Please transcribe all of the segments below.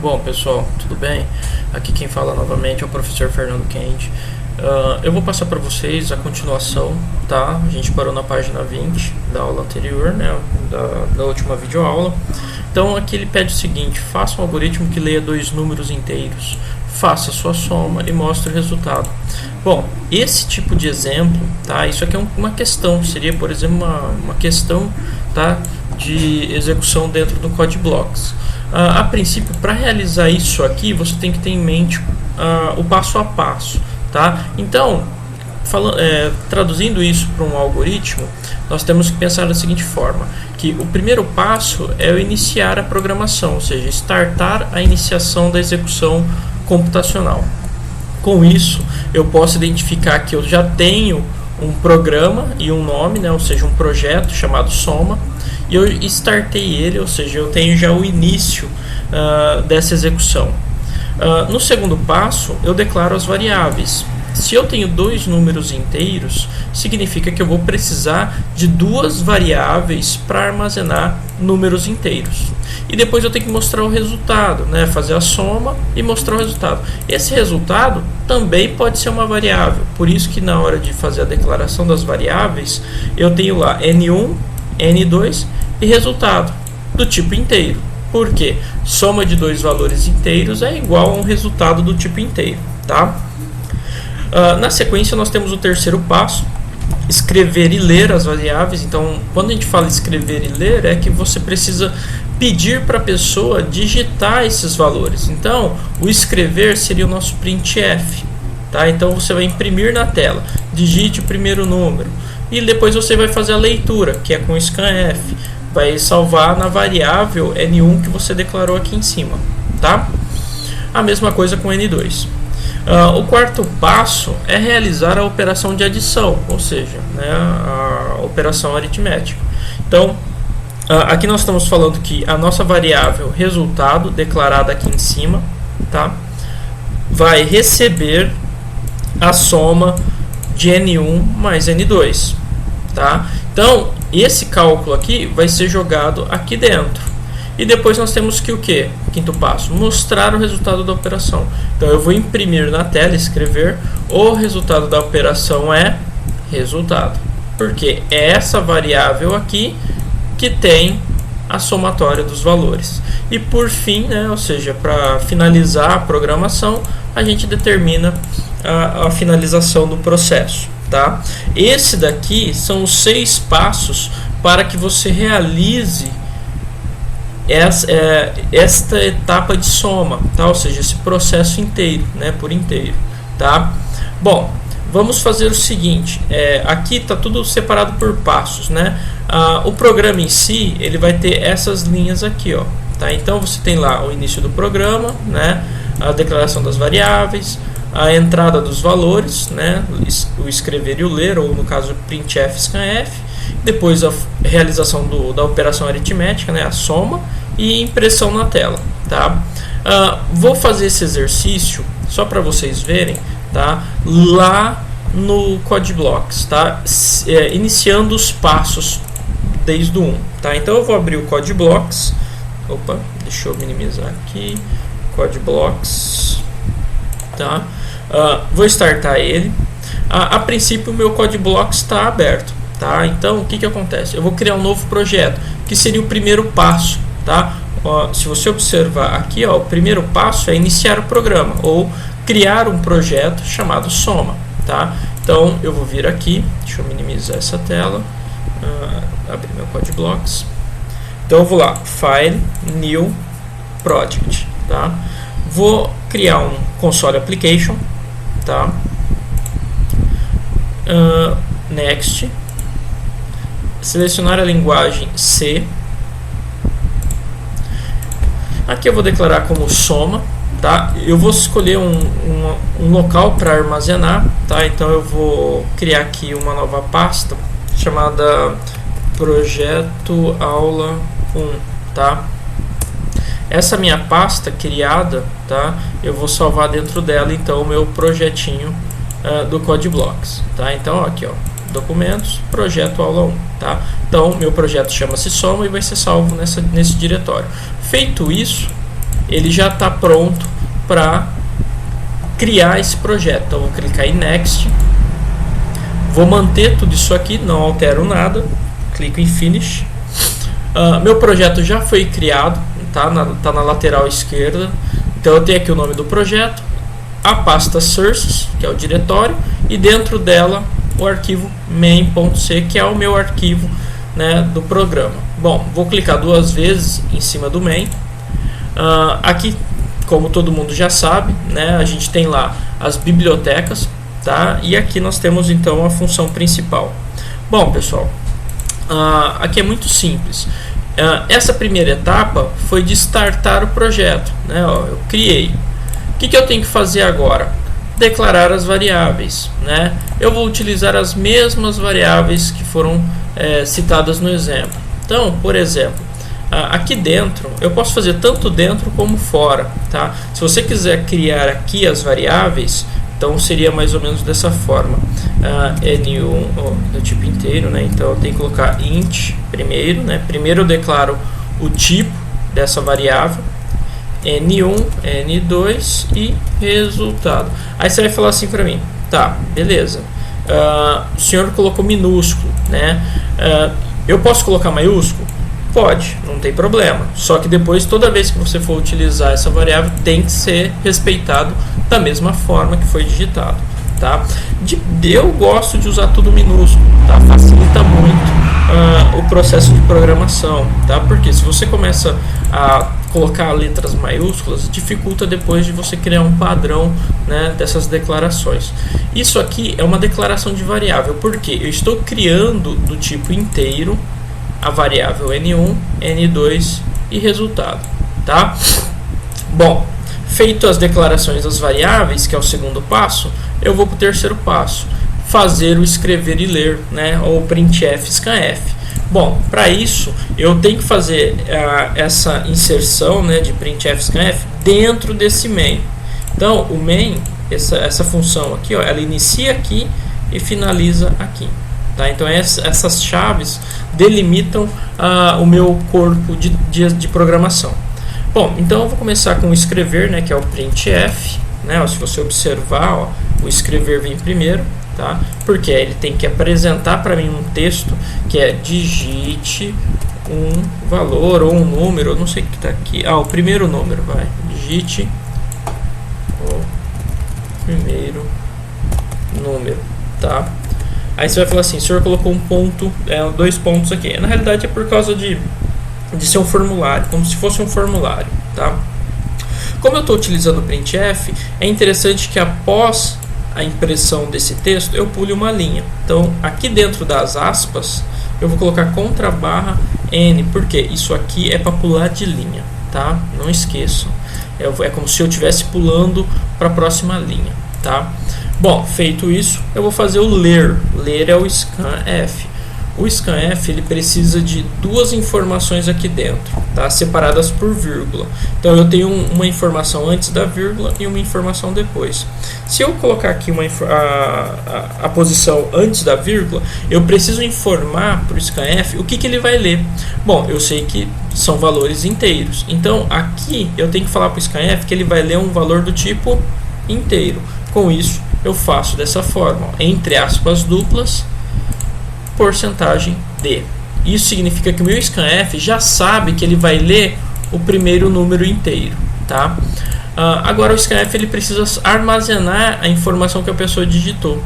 Bom, pessoal, tudo bem? Aqui quem fala novamente é o professor Fernando Kendi. Eu vou passar para vocês a continuação, tá? A gente parou na página 20 da aula anterior, né? Da última videoaula. Então aqui ele pede o seguinte: faça um algoritmo que leia dois números inteiros, faça sua soma e mostre o resultado. Bom, esse tipo de exemplo, tá? Isso aqui é uma questão, seria, por exemplo, uma questão, tá? De execução dentro do CodeBlocks. A princípio, para realizar isso aqui, você tem que ter em mente o passo a passo, tá? Então, traduzindo isso para um algoritmo, nós temos que pensar da seguinte forma: que o primeiro passo é o iniciar a programação, ou seja, startar a iniciação da execução computacional. Com isso, eu posso identificar que eu já tenho um programa e um nome, né? Ou seja, um projeto chamado Soma, e eu startei ele, ou seja, eu tenho já o início dessa execução. No segundo passo, eu declaro as variáveis. Se eu tenho dois números inteiros, significa que eu vou precisar de duas variáveis para armazenar números inteiros. E depois eu tenho que mostrar o resultado, né? Fazer a soma e mostrar o resultado. Esse resultado também pode ser uma variável. Por isso que na hora de fazer a declaração das variáveis, eu tenho lá N1, N2 e resultado do tipo inteiro. Por quê? Soma de dois valores inteiros é igual a um resultado do tipo inteiro, tá? Na sequência, nós temos o terceiro passo: escrever e ler as variáveis. Então, quando a gente fala escrever e ler, é que você precisa pedir para a pessoa digitar esses valores. Então, o escrever seria o nosso printf, tá? Então, você vai imprimir na tela, digite o primeiro número, e depois você vai fazer a leitura, que é com scanf, vai salvar na variável N1 que você declarou aqui em cima, tá? A mesma coisa com N2. O quarto passo é realizar a operação de adição, ou seja, né, a operação aritmética. Então, aqui nós estamos falando que a nossa variável resultado, declarada aqui em cima, tá, vai receber a soma de N1 mais N2. Tá? Então, esse cálculo aqui vai ser jogado aqui dentro. E depois nós temos que o quê? Quinto passo: mostrar o resultado da operação. Então eu vou imprimir na tela, escrever: o resultado da operação é resultado. Porque é essa variável aqui que tem a somatória dos valores. E por fim, né, ou seja, para finalizar a programação, a gente determina a finalização do processo. Tá? Esse daqui são os 6 passos para que você realize esta etapa de soma, tá? Ou seja, esse processo inteiro, né, por inteiro, tá? Bom, vamos fazer o seguinte: aqui está tudo separado por passos, né? O programa em si, ele vai ter essas linhas aqui, ó, tá? Então você tem lá o início do programa, né? A declaração das variáveis, a entrada dos valores, né, o escrever e o ler, ou no caso printf, scanf, depois a realização da operação aritmética, né, a soma, e impressão na tela, tá? Vou fazer esse exercício só para vocês verem, tá, lá no CodeBlocks, tá, iniciando os passos desde o 1, tá? Então eu vou abrir o CodeBlocks. Opa, deixa eu minimizar aqui, CodeBlocks, tá? Vou startar ele. A princípio o meu CodeBlocks está aberto, tá? Então o que acontece? Eu vou criar um novo projeto, que seria o primeiro passo, tá? Se você observar aqui, ó, o primeiro passo é iniciar o programa ou criar um projeto chamado Soma, tá? Então eu vou vir aqui, deixa eu minimizar essa tela, abrir meu CodeBlocks. Então eu vou lá, File, New, Project, tá? Vou criar um console application, tá? Next, selecionar a linguagem C. Aqui eu vou declarar como soma, tá? Eu vou escolher um local para armazenar, tá? Então eu vou criar aqui uma nova pasta chamada projeto aula 1, tá? Essa minha pasta criada, tá? Eu vou salvar dentro dela então o meu projetinho do CodeBlocks, tá? Então aqui, ó, documentos, projeto aula 1, tá? Então meu projeto chama-se Soma e vai ser salvo nesse diretório. Feito isso, ele já está pronto para criar esse projeto. Então vou clicar em Next, vou manter tudo isso aqui, não altero nada, clico em Finish. Meu projeto já foi criado, tá na lateral esquerda. Então eu tenho aqui o nome do projeto, a pasta sources, que é o diretório, e dentro dela o arquivo main.c, que é o meu arquivo, né, do programa. Bom, vou clicar 2 vezes em cima do main. Aqui, como todo mundo já sabe, né, a gente tem lá as bibliotecas, tá? E aqui nós temos então a função principal. Bom, pessoal, aqui é muito simples. Essa primeira etapa foi de startar o projeto, né? Eu criei. O que eu tenho que fazer agora? Declarar as variáveis, né? Eu vou utilizar as mesmas variáveis que foram citadas no exemplo. Então, por exemplo, aqui dentro, eu posso fazer tanto dentro como fora, tá? Se você quiser criar aqui as variáveis, então seria mais ou menos dessa forma. N1 do tipo inteiro, né? Então eu tenho que colocar int primeiro, né? Primeiro eu declaro o tipo dessa variável, N1, N2 e resultado. Aí você vai falar assim para mim, tá, beleza. O senhor colocou minúsculo, né? Eu posso colocar maiúsculo? Pode, não tem problema. Só que depois, toda vez que você for utilizar essa variável, tem que ser respeitado da mesma forma que foi digitado, tá? Eu gosto de usar tudo minúsculo, tá? Facilita muito o processo de programação, tá? Porque se você começa a colocar letras maiúsculas, dificulta depois de você criar um padrão, né, dessas declarações. Isso aqui é uma declaração de variável, porque eu estou criando do tipo inteiro a variável N1, N2 e resultado, tá? Bom, feito as declarações das variáveis, que é o segundo passo, eu vou para o terceiro passo, fazer o escrever e ler, né, ou printf scanf. Bom, para isso eu tenho que fazer essa inserção, né, de printf scanf dentro desse main. Então o main, essa função aqui, ó, ela inicia aqui e finaliza aqui. Tá? Então essas chaves delimitam o meu corpo de programação. Bom, então eu vou começar com o escrever, né, que é o printf, né, ó, se você observar, ó, o escrever vem primeiro, tá? Porque ele tem que apresentar para mim um texto que é digite um valor ou um número, eu não sei o que está aqui, o primeiro número, vai, digite o primeiro número, tá? Aí você vai falar assim, o senhor colocou um ponto, 2 pontos aqui. Na realidade é por causa de ser um formulário, como se fosse um formulário, tá? Como eu estou utilizando o printf, é interessante que após a impressão desse texto, eu pule uma linha. Então, aqui dentro das aspas, eu vou colocar contra barra N, porque isso aqui é para pular de linha, tá? Não esqueçam. É como se eu estivesse pulando para a próxima linha, tá? Bom, feito isso, eu vou fazer o ler. Ler é o scanf. O scanf, ele precisa de 2 informações aqui dentro, tá? Separadas por vírgula. Então eu tenho uma informação antes da vírgula e uma informação depois. Se eu colocar aqui a posição antes da vírgula, eu preciso informar para o scanf o que ele vai ler. Bom, eu sei que são valores inteiros. Então aqui eu tenho que falar para o scanf que ele vai ler um valor do tipo inteiro. Com isso eu faço dessa forma, ó, entre aspas duplas, porcentagem D. Isso significa que o meu scanf já sabe que ele vai ler o primeiro número inteiro, tá? Agora o scanf ele precisa armazenar a informação que a pessoa digitou.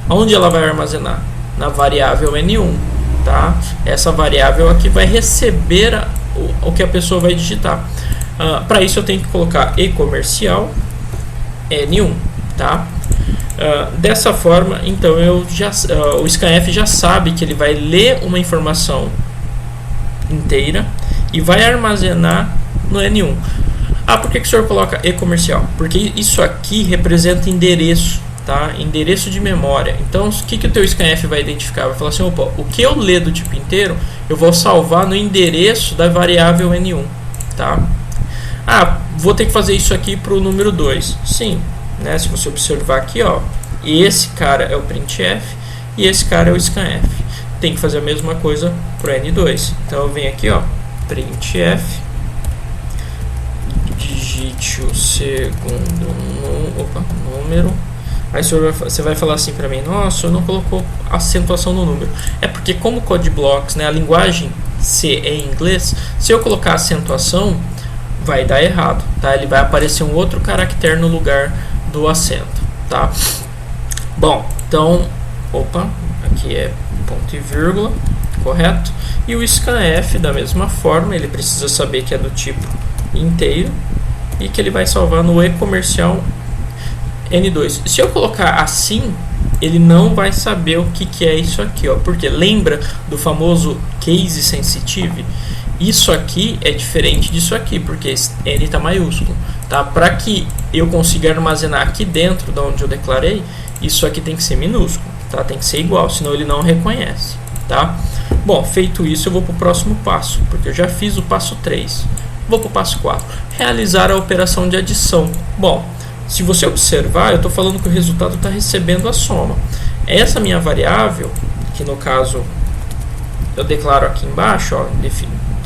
Onde ela vai armazenar? Na variável N1, tá? Essa variável aqui vai receber o que a pessoa vai digitar. Para isso eu tenho que colocar e-comercial N1, tá? Dessa forma, então o scanf já sabe que ele vai ler uma informação inteira e vai armazenar no N1. Por que o senhor coloca e-comercial? Porque isso aqui representa endereço, tá? Endereço de memória. Então, o que o teu scanf vai identificar? Vai falar assim, opa, o que eu ler do tipo inteiro, eu vou salvar no endereço da variável N1, tá? Vou ter que fazer isso aqui para o número 2. Sim. Né, se você observar aqui, ó, esse cara é o printf e esse cara é o scanf. Tem que fazer a mesma coisa para o N2. Então eu venho aqui, ó, printf digite o segundo número. Aí você vai falar assim para mim, nossa, eu não colocou acentuação no número. É porque como Code Blocks, né, a linguagem C é em inglês, se eu colocar acentuação, vai dar errado, tá? Ele vai aparecer um outro caractere no lugar do acento, tá? Bom, então, aqui é ponto e vírgula, correto? E o scanf, da mesma forma, ele precisa saber que é do tipo inteiro e que ele vai salvar no e-comercial N2. Se eu colocar assim, ele não vai saber o que é isso aqui, ó, porque lembra do famoso case sensitive? Isso aqui é diferente disso aqui, porque N está maiúsculo, tá? Para que eu consiga armazenar aqui dentro de onde eu declarei, isso aqui tem que ser minúsculo, tá? Tem que ser igual, senão ele não reconhece, tá? Bom, feito isso, eu vou para o próximo passo, porque eu já fiz o passo 3. Vou para o passo 4, realizar a operação de adição. Bom, se você observar, eu estou falando que o resultado está recebendo a soma. Essa minha variável, que no caso eu declaro aqui embaixo, ó,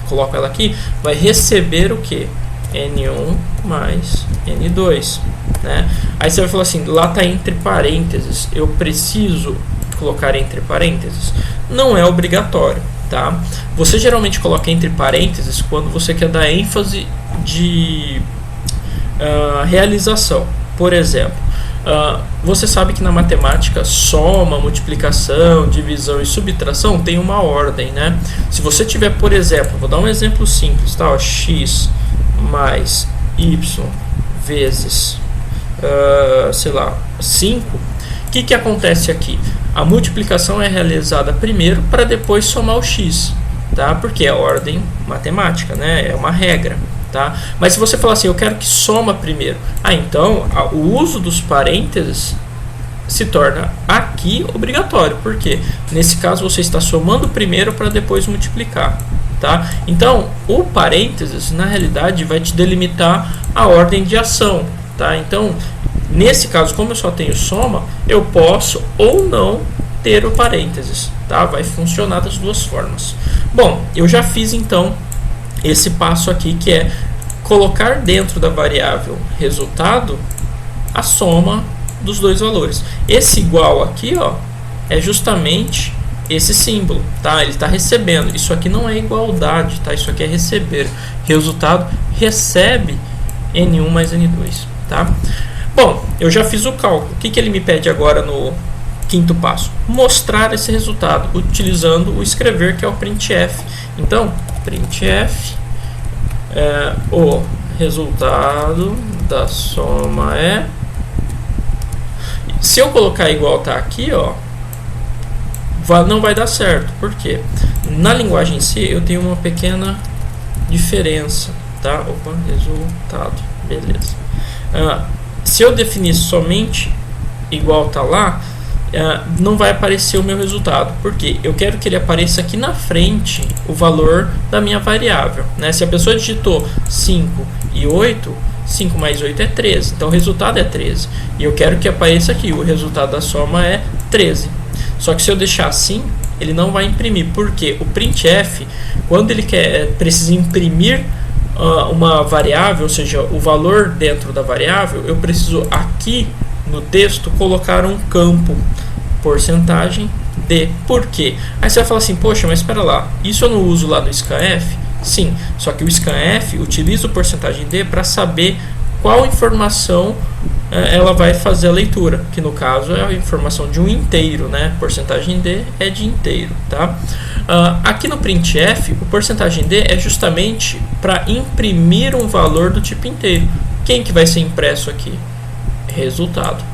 coloco ela aqui, vai receber o que? N1 mais N2. Né? Aí você vai falar assim, lá está entre parênteses, eu preciso colocar entre parênteses? Não é obrigatório. Tá? Você geralmente coloca entre parênteses quando você quer dar ênfase de realização. Por exemplo, você sabe que na matemática soma, multiplicação, divisão e subtração tem uma ordem, né? Se você tiver, por exemplo, vou dar um exemplo simples, tá? Ó, x mais y vezes, sei lá, 5, o que acontece aqui? A multiplicação é realizada primeiro para depois somar o x, tá? Porque é ordem matemática, né? É uma regra. Tá? Mas se você falar assim, eu quero que soma primeiro, então o uso dos parênteses se torna aqui obrigatório, porque nesse caso você está somando primeiro para depois multiplicar. Tá? Então o parênteses na realidade vai te delimitar a ordem de ação. Tá? Então nesse caso, como eu só tenho soma, eu posso ou não ter o parênteses. Tá? Vai funcionar das duas formas. Bom, eu já fiz então esse passo aqui, que é colocar dentro da variável resultado a soma dos dois valores. Esse igual aqui, ó, é justamente esse símbolo, tá? Ele está recebendo. Isso aqui não é igualdade, tá? Isso aqui é receber. Resultado recebe N1 mais N2, tá? Bom, eu já fiz o cálculo. O que ele me pede agora no quinto passo? Mostrar esse resultado utilizando o escrever, que é o printf. Então, printf o resultado da soma é... Se eu colocar igual tá aqui, ó, não vai dar certo. Por quê? Na linguagem C eu tenho uma pequena diferença, tá? Resultado, beleza. Se eu definir somente igual tá lá, não vai aparecer o meu resultado, porque eu quero que ele apareça aqui na frente o valor da minha variável, né? Se a pessoa digitou 5 e 8, 5 mais 8 é 13, então o resultado é 13, e eu quero que apareça aqui, o resultado da soma é 13. Só que se eu deixar assim, ele não vai imprimir, porque o printf, quando ele precisa imprimir uma variável, ou seja, o valor dentro da variável, eu preciso aqui no texto colocar um campo porcentagem de. Por quê? Aí você vai falar assim, poxa, mas espera lá, isso eu não uso lá no scanf? Sim, só que o scanf utiliza o porcentagem de para saber qual informação ela vai fazer a leitura, que no caso é a informação de um inteiro, né? Porcentagem de é de inteiro, tá? Aqui no printf, o porcentagem de é justamente para imprimir um valor do tipo inteiro. Quem que vai ser impresso aqui? Resultado,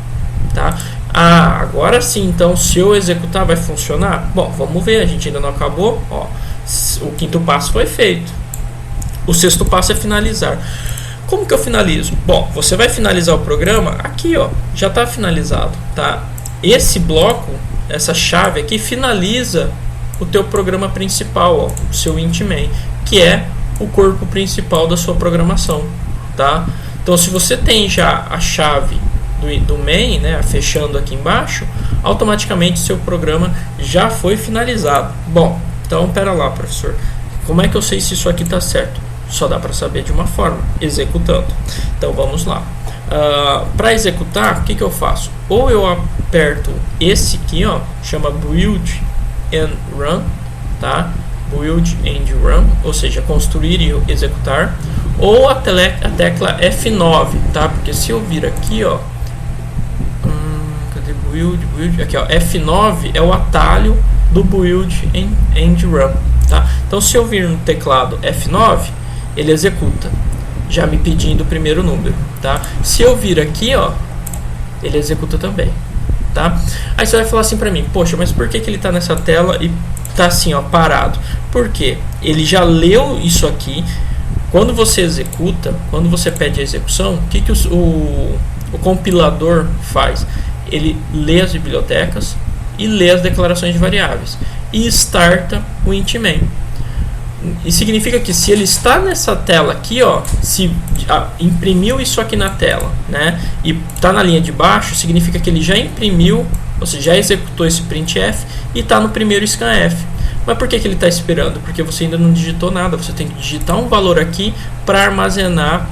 tá? Agora sim, então se eu executar vai funcionar? Bom, vamos ver, a gente ainda não acabou, ó. O quinto passo foi feito. O sexto passo é finalizar. Como que eu finalizo? Bom, você vai finalizar o programa aqui, ó, já está finalizado, tá? Esse bloco, essa chave aqui finaliza o teu programa principal, ó, o seu int main, que é o corpo principal da sua programação, tá? Então, se você tem já a chave do main, né, fechando aqui embaixo, automaticamente seu programa já foi finalizado. Bom, então, pera lá, professor. Como é que eu sei se isso aqui está certo? Só dá para saber de uma forma, executando. Então vamos lá. Para executar, o que eu faço? Ou eu aperto esse aqui, ó, chama Build and Run, tá? Build and Run, ou seja, construir e executar, ou a tecla F9, tá? Porque se eu vir aqui, ó, cadê Build? Aqui, ó, F9 é o atalho do Build and Run, tá? Então se eu vir no teclado F9, ele executa, já me pedindo o primeiro número, tá? Se eu vir aqui, ó, ele executa também, tá? Aí você vai falar assim pra mim, poxa, mas por que ele tá nessa tela e tá assim, ó, parado? Porque ele já leu isso aqui. Quando você executa, quando você pede a execução, o que o compilador faz? Ele lê as bibliotecas e lê as declarações de variáveis e starta o int main. E significa que se ele está nessa tela aqui, ó, se imprimiu isso aqui na tela, né, e está na linha de baixo, significa que ele já imprimiu, ou seja, já executou esse printf e está no primeiro scanf. Mas por que ele está esperando? Porque você ainda não digitou nada, você tem que digitar um valor aqui para armazenar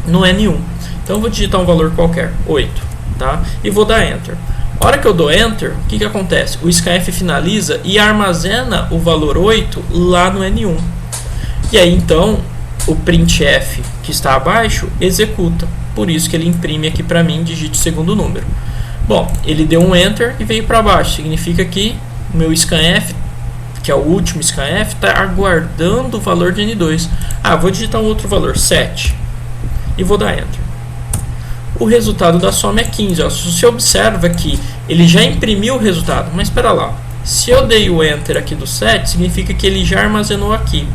no N1. Então eu vou digitar um valor qualquer, 8, tá? E vou dar Enter. A hora que eu dou Enter, o que acontece? O scanf finaliza e armazena o valor 8 lá no N1. E aí então o printf que está abaixo executa. Por isso que ele imprime aqui para mim, digite o segundo número. Bom, ele deu um Enter e veio para baixo. Significa que o meu scanf, que é o último scanf, está aguardando o valor de N2. Vou digitar um outro valor, 7. E vou dar Enter. O resultado da soma é 15. Ó. Se você observa que ele já imprimiu o resultado, mas espera lá, se eu dei o Enter aqui do 7, significa que ele já armazenou aqui.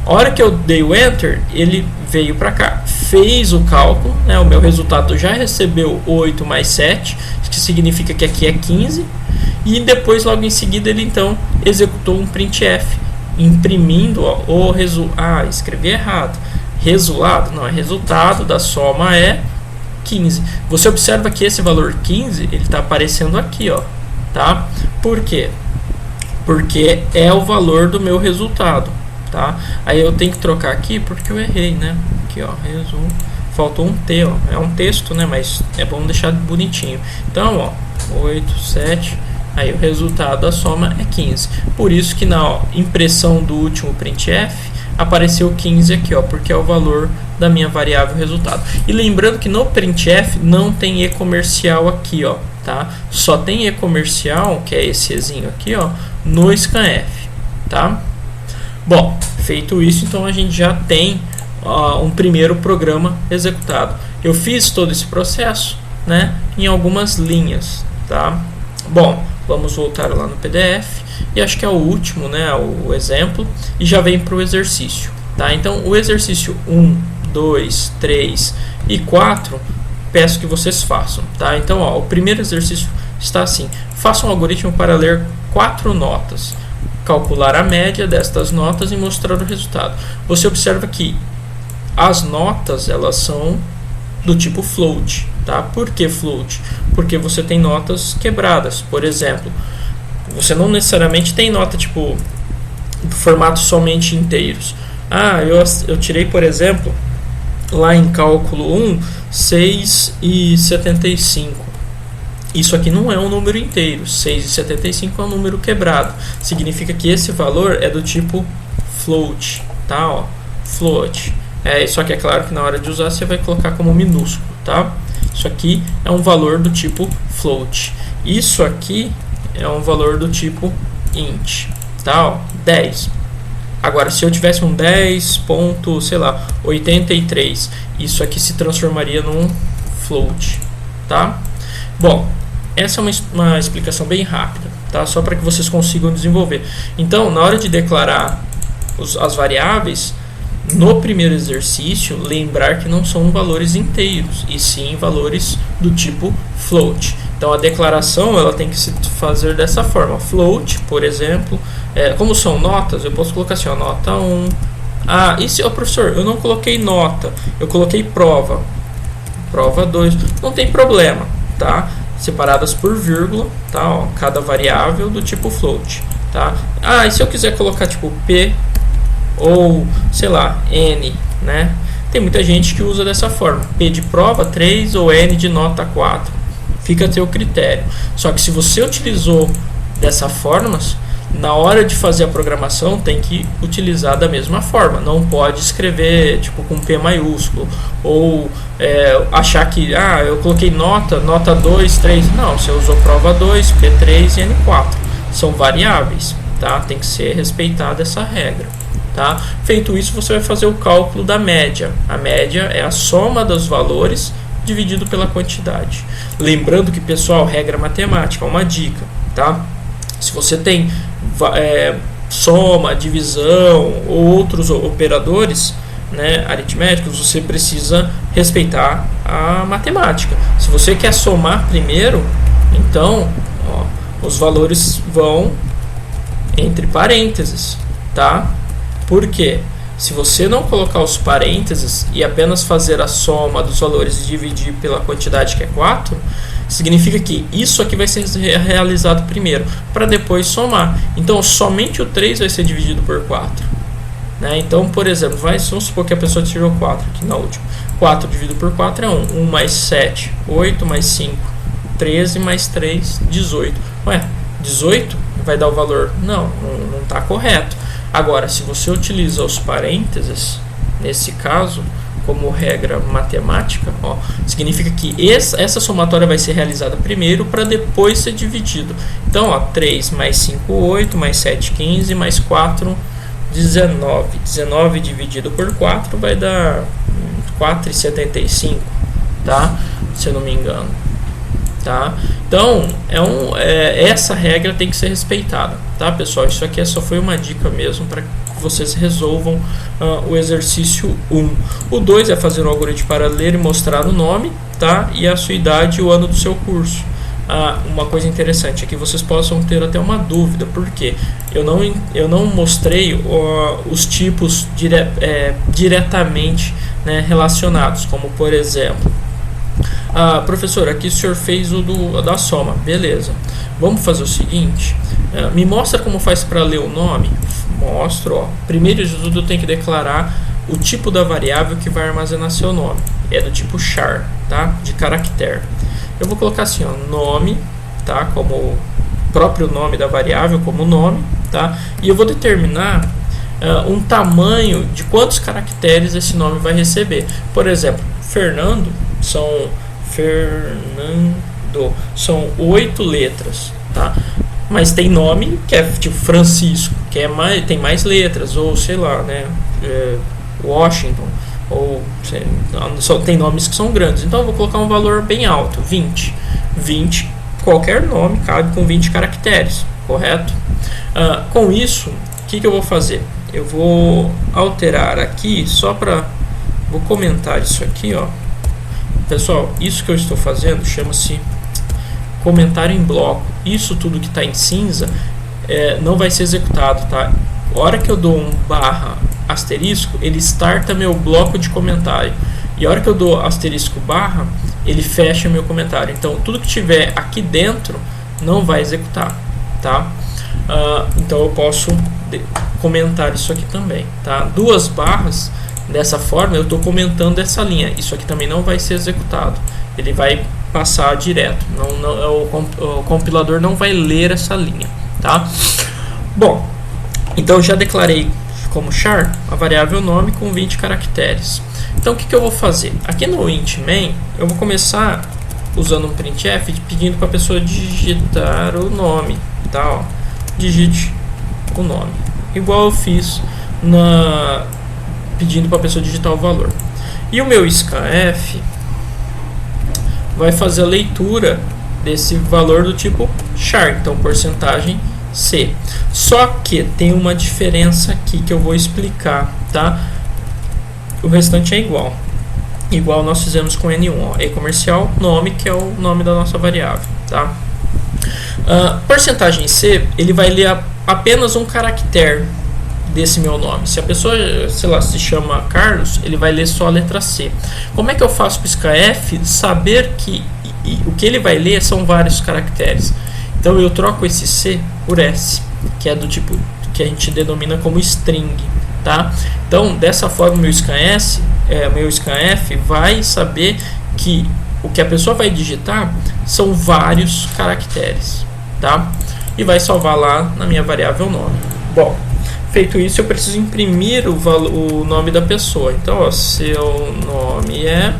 A hora que eu dei o Enter, ele veio para cá, fez o cálculo, né? O meu resultado já recebeu 8 mais 7, que significa que aqui é 15, e depois, logo em seguida, ele então executou um printf, imprimindo ó, escrevi errado, resultado, não, é resultado da soma é 15. Você observa que esse valor 15 ele está aparecendo aqui, ó, tá? Por quê? Porque é o valor do meu resultado, tá? Aí eu tenho que trocar aqui porque eu errei, né? Aqui, ó, resumo. Faltou um T, ó. É um texto, né? Mas é bom deixar bonitinho. Então, ó, 8, 7. Aí o resultado da soma é 15. Por isso que na impressão do último printf apareceu 15 aqui, ó, porque é o valor da minha variável resultado. E lembrando que no printf não tem e comercial aqui, ó, tá? Só tem e comercial, que é esse ezinho aqui, ó, no scanf, tá? Bom, feito isso, então a gente já tem um primeiro programa executado. Eu fiz todo esse processo, né, em algumas linhas, tá? Bom, vamos voltar lá no PDF e acho que é o último, né, o exemplo, e já vem para o exercício, tá? Então o exercício 1, 2, 3 e 4 peço que vocês façam, tá? Então, ó, o primeiro exercício está assim: faça um algoritmo para ler 4 notas, calcular a média destas notas e mostrar o resultado. Você observa que as notas, elas são do tipo float, tá? Por que float? Porque você tem notas quebradas. Por exemplo, você não necessariamente tem nota tipo do formato somente inteiros. Eu tirei, por exemplo, lá em cálculo 1, 6,75. Isso aqui não é um número inteiro. 6,75 é um número quebrado. Significa que esse valor é do tipo float, tá? Ó, float. Só que é claro que na hora de usar você vai colocar como minúsculo, tá? Isso aqui é um valor do tipo float. Isso aqui é um valor do tipo int, tá? Ó, 10. Agora, se eu tivesse um 10.83, isso aqui se transformaria num float, tá? Bom, essa é uma explicação bem rápida, tá? Só para que vocês consigam desenvolver. Então, na hora de declarar as variáveis, no primeiro exercício, lembrar que não são valores inteiros, e sim valores do tipo float. Então, a declaração ela tem que se fazer dessa forma. Float, por exemplo, como são notas, eu posso colocar assim, ó, nota 1. Professor, eu não coloquei nota, eu coloquei prova. Prova 2, não tem problema, tá? Separadas por vírgula, tá? Ó, cada variável do tipo float, tá? E se eu quiser colocar tipo P ou sei lá, N, né? Tem muita gente que usa dessa forma, P de prova 3 ou N de nota 4, fica a teu critério. Só que se você utilizou dessa forma, na hora de fazer a programação tem que utilizar da mesma forma, não pode escrever tipo com P maiúsculo, ou achar que eu coloquei nota 2, 3, não, você usou prova 2, P3 e N4, são variáveis, tá? Tem que ser respeitada essa regra. Tá? Feito isso, você vai fazer o cálculo da média. A média é a soma dos valores dividido pela quantidade. Lembrando que, pessoal, regra matemática, uma dica, tá? Se você tem soma, divisão ou outros operadores, né, aritméticos, você precisa respeitar a matemática. Se você quer somar primeiro, então os valores vão entre parênteses, tá? Por quê? Se você não colocar os parênteses e apenas fazer a soma dos valores e dividir pela quantidade que é 4, significa que isso aqui vai ser realizado primeiro, para depois somar. Então, somente o 3 vai ser dividido por 4. Né? Então, por exemplo, vamos supor que a pessoa tirou 4 aqui na última. 4 dividido por 4 é 1. 1 mais 7, 8 mais 5, 13 mais 3, 18. Ué, 18 vai dar o valor? Não está correto. Agora, se você utiliza os parênteses, nesse caso, como regra matemática, significa que essa somatória vai ser realizada primeiro para depois ser dividido. Então, 3 mais 5, 8, mais 7, 15, mais 4, 19. 19 dividido por 4 vai dar 4,75, tá? Se eu não me engano. Tá? Então, essa regra tem que ser respeitada, tá, pessoal? Isso aqui só foi uma dica mesmo para que vocês resolvam o exercício 1. O 2 é fazer um algoritmo para ler e mostrar o nome, tá? E a sua idade e o ano do seu curso. Uma coisa interessante é que vocês possam ter até uma dúvida, porque eu não mostrei os tipos diretamente, né, relacionados, como por exemplo, professor, aqui o senhor fez o da soma, beleza. Vamos fazer o seguinte, me mostra como faz para ler o nome. Mostro, primeiro de tudo eu tenho que declarar o tipo da variável que vai armazenar seu nome. É do tipo char, tá? De caractere. Eu vou colocar assim, nome, tá? Como o próprio nome da variável, como nome, tá? E eu vou determinar um tamanho de quantos caracteres esse nome vai receber. Por exemplo, Fernando são 8 letras, tá? Mas tem nome que é tipo Francisco, que tem mais letras, ou sei lá, né? Washington, ou tem nomes que são grandes. Então eu vou colocar um valor bem alto, 20. 20, qualquer nome cabe com 20 caracteres, correto? Com isso, o que eu vou fazer? Eu vou alterar aqui, vou comentar isso aqui, ó. Pessoal, isso que eu estou fazendo chama-se comentário em bloco. Isso tudo que está em cinza não vai ser executado, tá? A hora que eu dou um barra asterisco, ele starta meu bloco de comentário. E a hora que eu dou asterisco barra, ele fecha meu comentário. Então, tudo que tiver aqui dentro não vai executar, tá? Então, eu posso comentar isso aqui também, tá? 2 barras. Dessa forma, eu estou comentando essa linha. Isso aqui também não vai ser executado. Ele vai passar direto. O compilador não vai ler essa linha, tá? Bom, então já declarei como char a variável nome com 20 caracteres. Então, o que eu vou fazer? Aqui no int main, eu vou começar usando um printf pedindo para a pessoa digitar o nome, tá? Digite o nome. Igual eu fiz pedindo para a pessoa digitar o valor. E o meu scanf vai fazer a leitura desse valor do tipo char, então porcentagem C. Só que tem uma diferença aqui que eu vou explicar, tá? O restante é igual nós fizemos com N1, ó, e comercial, nome, que é o nome da nossa variável, tá? Porcentagem C, ele vai ler apenas um caractere desse meu nome. Se a pessoa, sei lá, se chama Carlos, ele vai ler só a letra C. Como é que eu faço para o scanf saber que o que ele vai ler são vários caracteres? Então eu troco esse C por S, que é do tipo que a gente denomina como string, tá? Então, dessa forma, meu scanf vai saber que o que a pessoa vai digitar são vários caracteres, tá? E vai salvar lá na minha variável nome. Bom, feito isso, eu preciso imprimir o nome da pessoa. Então, ó, seu nome é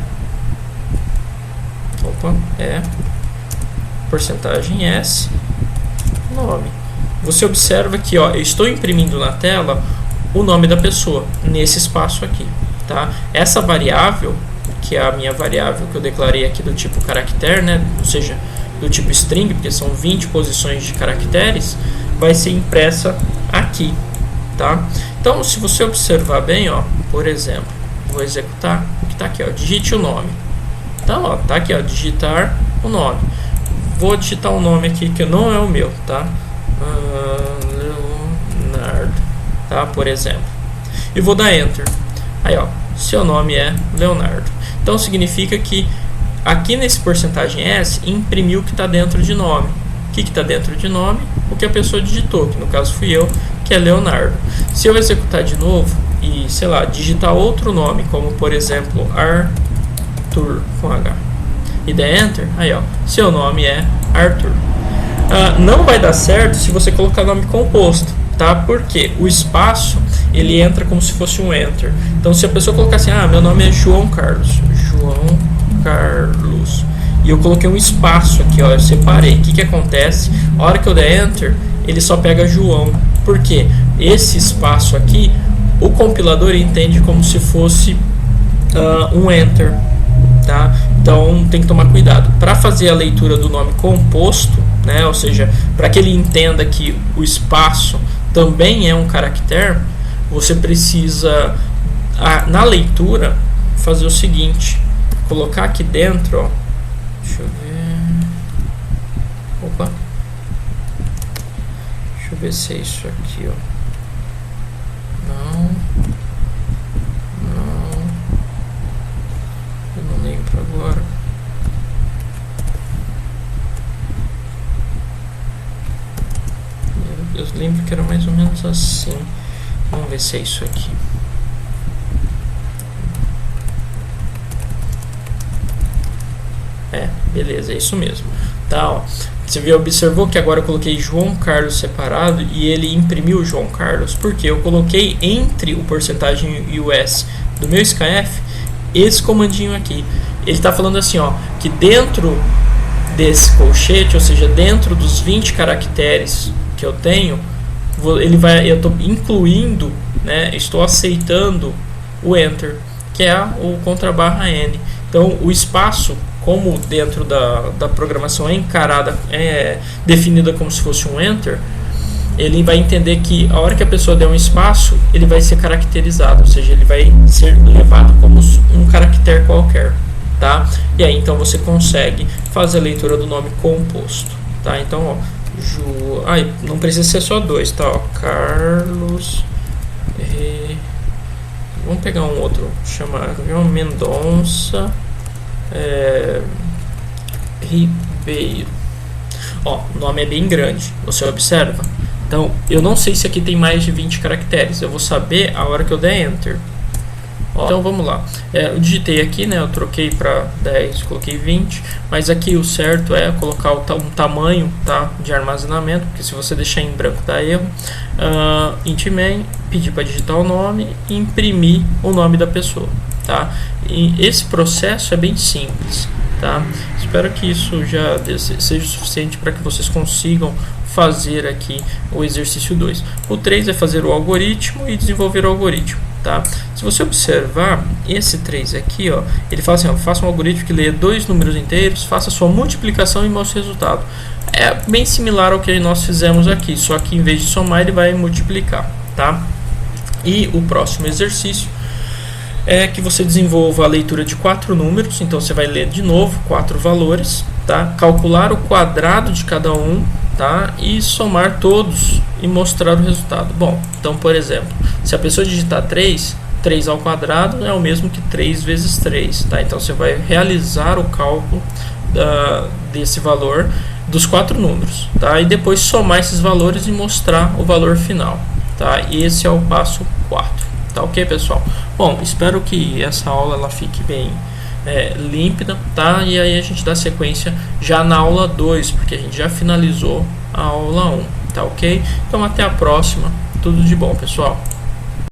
porcentagem S, nome. Você observa que, ó, eu estou imprimindo na tela o nome da pessoa nesse espaço aqui, tá? Essa variável, que é a minha variável que eu declarei aqui do tipo caractere, né? Ou seja, do tipo string, porque são 20 posições de caracteres, vai ser impressa aqui, tá? Então, se você observar bem, ó, por exemplo, vou executar o que está aqui, ó, digite o nome. Então, ó, tá aqui, ó, digitar o nome. Vou digitar um nome aqui que não é o meu, tá? Leonardo, tá? Por exemplo. E vou dar Enter. Aí, ó, seu nome é Leonardo. Então, significa que aqui nesse porcentagem S, imprimiu o que está dentro de nome. O que está dentro de nome? O que a pessoa digitou, que no caso fui eu, que é Leonardo. Se eu executar de novo e, sei lá, digitar outro nome, como por exemplo, Arthur, com H, e der Enter, aí ó, seu nome é Arthur. Não vai dar certo se você colocar nome composto, tá? Porque o espaço, ele entra como se fosse um Enter. Então, se a pessoa colocar assim, meu nome é João Carlos, e eu coloquei um espaço aqui, ó, eu separei. O que acontece? A hora que eu der Enter, ele só pega João. Por quê? Esse espaço aqui, o compilador entende como se fosse um Enter, tá? Então tem que tomar cuidado. Para fazer a leitura do nome composto, né, ou seja, para que ele entenda que o espaço também é um caractere, você precisa, na leitura, fazer o seguinte: colocar aqui dentro, ó, deixa eu ver se é isso aqui, ó. Não, eu não lembro agora. Eu lembro que era mais ou menos assim. Vamos ver se é isso aqui. Beleza, é isso mesmo. Tá, ó. Você observou que agora eu coloquei João Carlos separado e ele imprimiu João Carlos, porque eu coloquei entre o porcentagem e o S do meu scanf esse comandinho aqui. Ele está falando assim, ó, que dentro desse colchete, ou seja, dentro dos 20 caracteres que eu tenho, eu estou incluindo, né, estou aceitando o Enter, que é o contrabarra N. Então, o espaço, como dentro da programação é definida como se fosse um Enter, ele vai entender que a hora que a pessoa der um espaço, ele vai ser caracterizado, ou seja, ele vai ser levado como um caractere qualquer, tá? E aí, então, você consegue fazer a leitura do nome composto, tá? Então, ó, não precisa ser só dois, tá? Ó, Carlos, vamos pegar um outro, chamar Mendonça, Ribeiro. Ó, o nome é bem grande, você observa. Então, eu não sei se aqui tem mais de 20 caracteres. Eu vou saber a hora que eu der Enter. Ó, então, vamos lá. Eu digitei aqui, né? Eu troquei para 10, coloquei 20. Mas aqui o certo é colocar um tamanho, tá, de armazenamento. Porque se você deixar em branco dá erro. Int main, pedir para digitar o nome e imprimir o nome da pessoa, tá? E esse processo é bem simples, tá? Espero que isso já seja suficiente para que vocês consigam fazer aqui o exercício 2. O 3 é fazer o algoritmo e desenvolver o algoritmo, tá? Se você observar esse 3 aqui, ó, ele fala assim, ó, faça um algoritmo que leia 2 números inteiros, faça sua multiplicação e mostre o resultado. É bem similar ao que nós fizemos aqui, só que em vez de somar ele vai multiplicar, tá? E o próximo exercício é que você desenvolva a leitura de 4 números. Então você vai ler de novo 4 valores, tá? Calcular o quadrado de cada um, tá? E somar todos e mostrar o resultado. Bom, então, por exemplo, se a pessoa digitar 3 ao quadrado é o mesmo que 3 vezes 3, tá? Então você vai realizar o cálculo desse valor dos 4 números, tá? E depois somar esses valores e mostrar o valor final, tá? E esse é o passo 4. Tá ok, pessoal? Bom, espero que essa aula ela fique bem límpida, tá? E aí a gente dá sequência já na aula 2, porque a gente já finalizou a aula 1, tá ok? Então até a próxima, tudo de bom, pessoal.